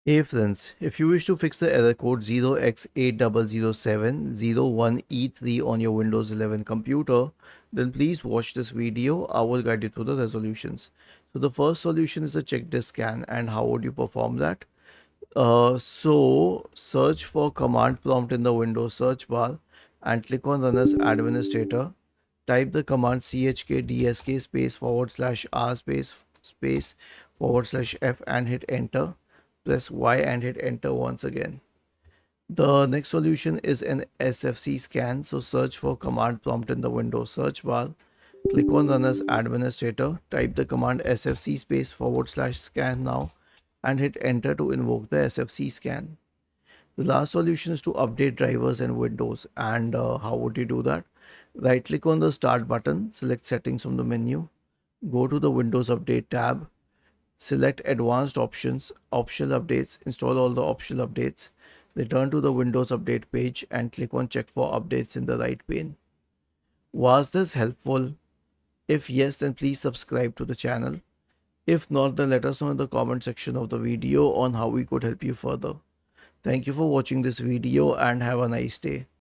Hey friends, if you wish to fix the error code 0x800701e3 on your Windows 11 computer, then please watch this video. I will guide you through the resolutions. So the first solution is a check disk scan, and how would you perform that? So search for command prompt in the Windows search bar and click on run as administrator. Type the command chkdsk space forward slash r space forward slash f and hit enter. Press Y and hit enter once again. The next solution is an SFC scan. So search for command prompt in the Windows search bar. Click on run as administrator. Type the command SFC space forward slash scan now and hit enter to invoke the SFC scan. The last solution is to update drivers and Windows. And how would you do that? Right click on the start button, select settings from the menu, go to the Windows Update tab, select advanced options, optional updates, install all the optional updates, return to the Windows Update page and click on check for updates in the right pane. Was this helpful? If yes, then please subscribe to the channel. If not, then let us know in the comment section of the video on how we could help you further. Thank you for watching this video and have a nice day.